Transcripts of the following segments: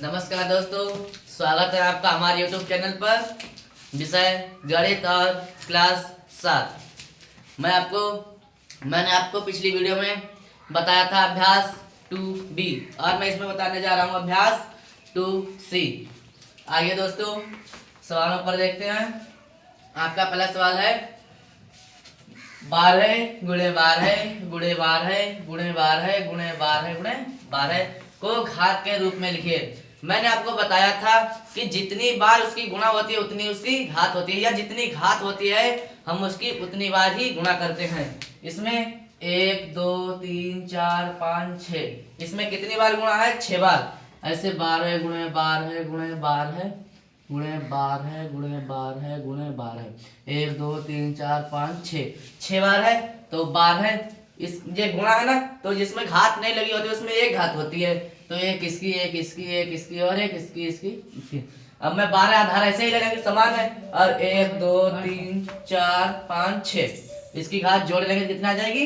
नमस्कार दोस्तों, स्वागत है आपका हमारे YouTube चैनल पर। विषय गणित और क्लास 7। मैंने आपको पिछली वीडियो में बताया था अभ्यास 2B और मैं इसमें बताने जा रहा हूँ अभ्यास 2C। आइए दोस्तों सवालों पर देखते हैं। आपका पहला सवाल है 12 गुणे 12 गुणे 12 गुणे 12 गुणे 12 गुणे 12 को घात के रूप में लिखिए। मैंने आपको बताया था कि जितनी बार उसकी गुणा होती है उतनी उसकी घात होती है, या जितनी घात होती है हम उसकी उतनी बार ही गुणा करते हैं। इसमें 1 2 3 4 5 6, इसमें कितनी बार गुणा है? 6 बार। ऐसे 12 गुणे 12 गुणे 12 गुणे 12 गुणे 12 गुणे 12, 1 2 3 4 5 6 बार है। तो 12 इस ये गुणा है ना, तो जिसमें घात नहीं लगी होती उसमें एक घात होती है। तो एक इसकी, एक इसकी, एक इसकी और एक इसकी, इसकी। अब मैं 12 आधार ऐसे ही लगाएंगे, समान है। और 1 2 3 4 5 6 इसकी घात जोड़ लेंगे कितना आ जाएगी?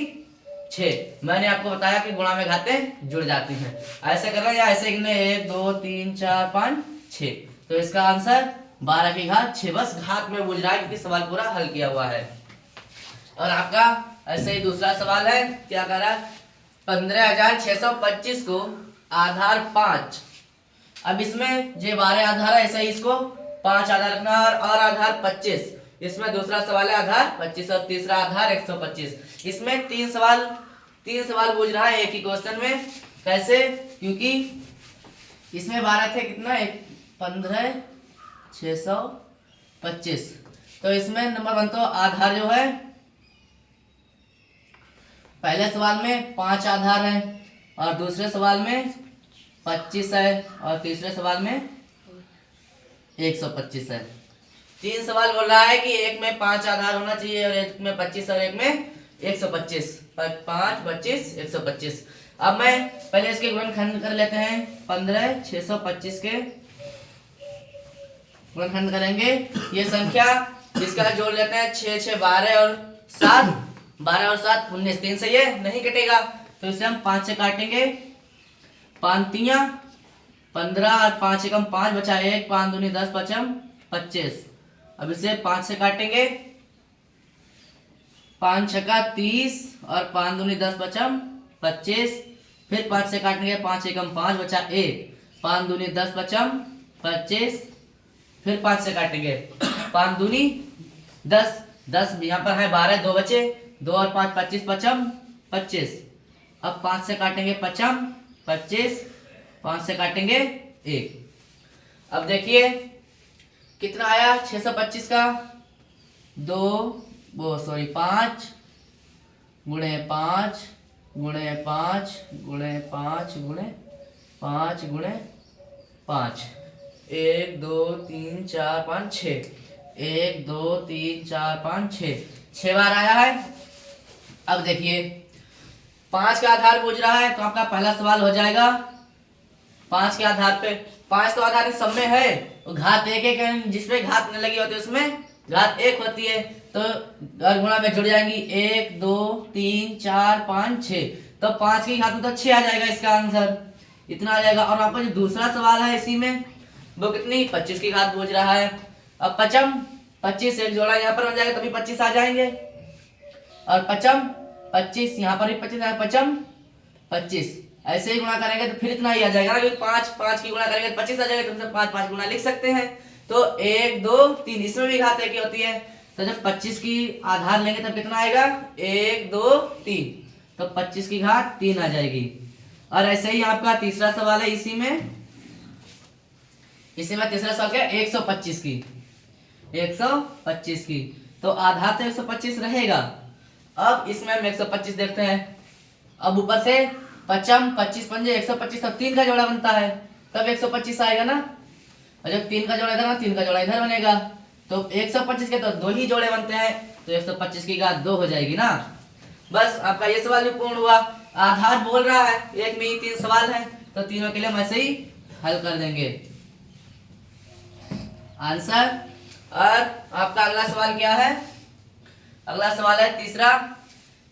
6। मैंने आपको बताया कि गुणा में घातें जुड़ जाती हैं। ऐसे करना या ऐसे गिनना, 1 2 3 4 5 6। तो इसका आंसर 12 की घात 6। बस घात में बुझ रहा है क्योंकि सवाल पूरा हल किया हुआ है। और आपका ऐसे ही दूसरा सवाल है, क्या कह रहा है? 15,625 को आधार 5। अब इसमें जो 12 आधार है, ऐसे ही इसको 5 आधार रखना और आधार 25। इसमें दूसरा सवाल है आधार 25 और तीसरा आधार 125। इसमें तीन सवाल पूछ रहा है एक ही क्वेश्चन में। कैसे? क्योंकि इसमें 12 थे, कितना? 15,625। तो इसमें नंबर 1 तो आधार जो है, पहले सवाल में 5 आधार है और दूसरे सवाल में 25 है और तीसरे सवाल में 125 है। 3 सवाल बोल रहा है कि एक में 5 आधार होना चाहिए और एक में 25 और एक में 125। 5 25 125। अब मैं पहले इसके गुणनखंड कर लेते हैं। 15,625 के गुणनखंड करेंगे। ये संख्या इसका जोड़ लेते हैं। 6 6 12 और 7, 12 और 7 19। 3 से ये नहीं कटेगा तो इसे हम 5 से काटेंगे। 5 तियां 15 और 5 एकम 5 बचा 1, 5 दूनी 10 पचम 25। अब इसे 5 से काटेंगे। 5 छक्का 30 और 5 दूनी 10 पचम 25। फिर 5 से काटेंगे। 5 एकम 5 बचा 1, 5 दूनी 10 पचम 25। फिर 5 से काटेंगे। 5 दूनी 10, 10 यहाँ पर है 12, 2 बचे, 2 और 5 25 पचम 25। अब 5 से काटेंगे पचम 25, 5 से काटेंगे 1। अब देखिए कितना आया 625 का 5 गुणे 5 गुणे 5 गुणे 5 गुणे 5 गुणे 5, 1 2 3 4 5 6, 1 2 3 4 5 6 बार आया है। अब देखिए 5 का आधार पूछ रहा है तो आपका पहला सवाल हो जाएगा 5 के आधार पे। 5 तो आधार इस सब में है, घात एक एक है, जिसमें घात न लगी होती उसमें घात 1 होती है। तो और गुणा में जुड़ जाएंगी 1 2 3 4 5 6। तो 5 की घात में तो 6 आ जाएगा, इसका आंसर इतना आ जाएगा। और आपका जो दूसरा सवाल है इसी में वो कितनी 25 की घात पूछ रहा है। अब पचम 25 एक जोड़ा यहाँ पर बन जाएगा तभी 25 आ जाएंगे। और पचम 25 यहाँ पर भी 25 आएगा, पचम 25। ऐसे ही गुणा करेंगे तो फिर इतना ही आ जाएगा ना, क्योंकि 5 की गुणा करेंगे तो 25 आ जाएगा। तो 5 गुणा लिख सकते हैं। तो 1 2 3 इसमें भी घात एक ही होती है। तो जब 25 की आधार लेंगे तब कितना आएगा? 1 2 3। तो 25 की घात 3 आ जाएगी। और ऐसे ही आपका तीसरा सवाल है इसी में तीसरा सवाल क्या? 125 की 125 की। तो आधार तो 125 रहेगा। अब इसमें हम 125 देखते हैं। अब ऊपर से पचम 25 पंजे 125, तब 3 का जोड़ा बनता है तब 125 आएगा ना। और जब 3 का जोड़ा इधर ना, 3 का जोड़ा इधर बनेगा तो 125 के तो 2 ही जोड़े बनते हैं। तो 125 की घात 2 हो जाएगी ना। बस आपका ये सवाल भी पूर्ण हुआ। आधार बोल रहा है, एक में ही 3 सवाल है तो तीनों के लिए हम ऐसे ही हल कर देंगे आंसर। और आपका अगला सवाल क्या है? अगला सवाल है तीसरा,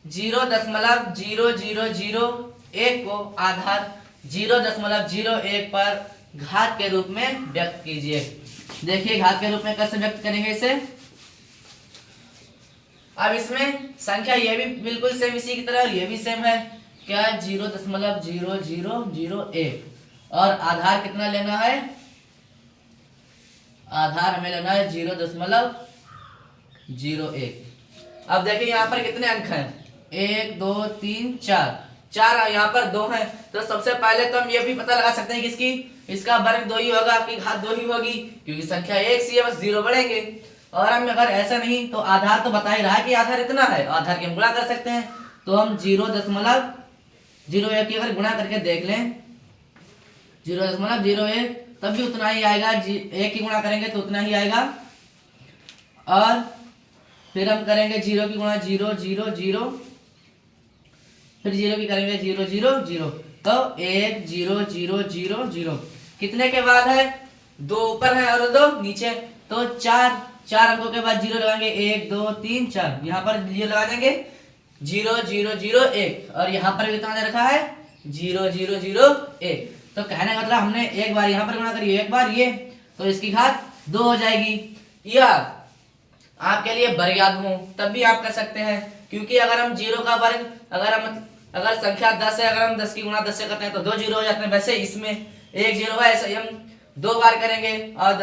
0.0001 को आधार 0.01 पर घात के रूप में व्यक्त कीजिए। देखिए घात के रूप में कैसे व्यक्त करेंगे इसे। अब इसमें संख्या ये भी बिल्कुल सेम इसी की तरह और ये भी सेम है, क्या 0.0001 और आधार कितना लेना है, आधार हमें लेना है 0.01। अब देखिए यहाँ पर कितने अंक हैं, 1 2 3 4, चार यहाँ पर 2 हैं, तो सबसे पहले तो हम ये भी पता लगा सकते हैं कि इसका वर्ग 2 ही होगा, आपकी घात 2 ही होगी, क्योंकि संख्या एक सी है, बस 0 बढ़ेंगे। और हम अगर ऐसा नहीं तो आधार तो बता ही रहा है कि आधार इतना है, आधार के हम गुणा कर सकते हैं। तो हम 0.01 की अगर गुणा करके देख लें 0.01 तब भी उतना ही आएगा, एक की गुणा करेंगे तो उतना ही आएगा। और फिर हम करेंगे 0 की गुणा 0 0 0, फिर 0 की करेंगे 0 0 0, तो 1 0 0 0 0। कितने के बाद है, 2 ऊपर है और 2 नीचे, तो चार अंकों के बाद 0 लगाएंगे, 1 2 3 4, यहाँ पर 0 लगा देंगे 0 0 0 1, और यहाँ पर कितना दे रखा है 0 0 0 1। तो कहने का मतलब हमने एक बार यहाँ पर गुणा करी, एक बार ये, तो इसकी घात 2 हो जाएगी। या आपके लिए वर्ग याद हो तब भी आप कर सकते हैं, क्योंकि अगर हम 0 का वर्ग अगर संख्या 10 है, अगर हम 10 की गुणा 10 से करते हैं तो 2 0 हो जाते हैं। वैसे इसमें 1 0 है, ऐसे ही हम 2 बार करेंगे और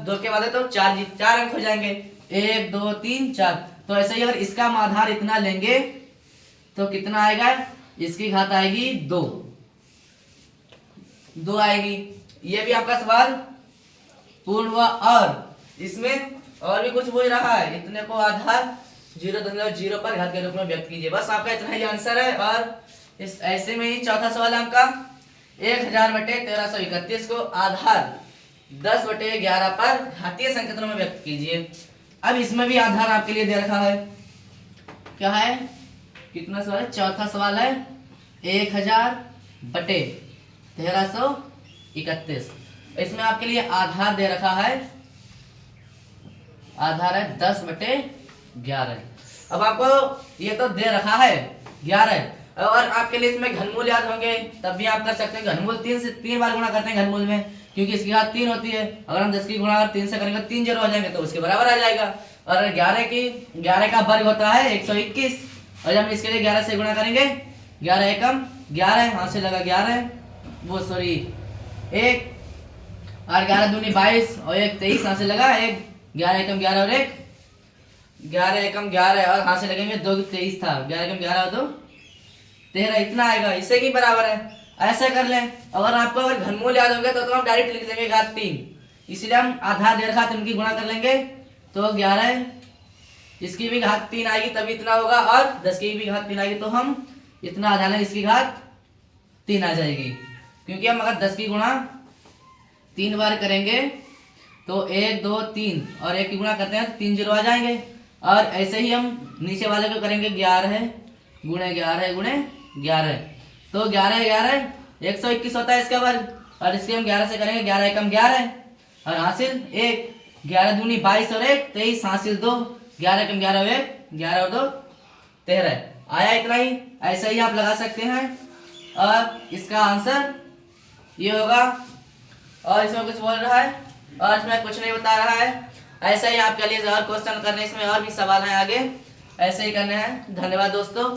2 के बाद है तो 4 अंक हो जाएंगे, 1 2 3 4। तो ऐसे ही अगर इसका हम आधार इतना लेंगे तो कितना आएगा, इसकी घात आएगी 2 आएगी। ये भी आपका सवाल पूर्ण हुआ। और इसमें और भी कुछ बोल रहा है, इतने को आधार 0.0 पर घात के रूप में व्यक्त कीजिए। बस आपका इतना ही आंसर है। और इस ऐसे में ही चौथा सवाल आपका 1000/1331 को आधार 10/11 पर घातीय संकेतनों में व्यक्त कीजिए। अब इसमें भी आधार आपके लिए दे रखा है, क्या है, कितना सवाल है, चौथा सवाल है 1000/1331। इसमें आपके लिए आधार दे रखा है, आधार है 10/11। अब आपको ये तो दे रखा है 11, और आपके लिए इसमें घनमूल याद होंगे तब भी आप कर सकते हैं। घनमूल 3 बार गुणा करते हैं घनमूल में, क्योंकि इसकी घात 3 होती है। अगर हम 10 की गुणा 3 से करेंगे 3 0 हो जाएंगे तो उसके बराबर आ जाएगा। और 11 का वर्ग होता है 121, और जब हम इसके लिए 11 से गुणा करेंगे 11 एकम 11, हाथ से लगा 11 वो सॉरी 1, और 11 दूनी 22 और 1 23, हाथ से लगा 1, 11 एकम 11 और 1 11 एकम 11, और हाथ से लगेंगे 2 23 था, 11 एकम 11 और 2 13, इतना आएगा, इसे की बराबर है। ऐसे कर लें। अगर आपको अगर घनमूल याद होंगे तो हम डायरेक्ट लिख देंगे घात 3, इसीलिए हम आधार दे रखा तो इनकी गुणा कर लेंगे तो 11, इसकी भी घात 3 आएगी तभी इतना होगा, और 10 की भी घात 3 आएगी तो हम इतना आधार है, इसकी घात 3 आ जाएगी। क्योंकि हम अगर 10 की गुणा 3 बार करेंगे तो 1 2 3 और 1 की गुणा करते हैं तो 3 0 आ जाएंगे। और ऐसे ही हम नीचे वाले को करेंगे 11 गुणे 11 गुणे 11, तो 11 11 121 होता है इसका वर्ग, और इसके हम 11 से करेंगे 11 एकम 11 और हासिल 1, 11 दूनी 22 और 1 23, हासिल 2, 11 एकम 11 और 1 11 और 2 13 आया। इतना ही, ऐसे ही आप लगा सकते हैं। और इसका आंसर ये होगा। और इसमें कुछ बोल रहा है और इसमें कुछ नहीं बता रहा है। ऐसे ही आपके लिए और क्वेश्चन करने, इसमें और भी सवाल हैं आगे, ऐसे ही करने हैं। धन्यवाद दोस्तों।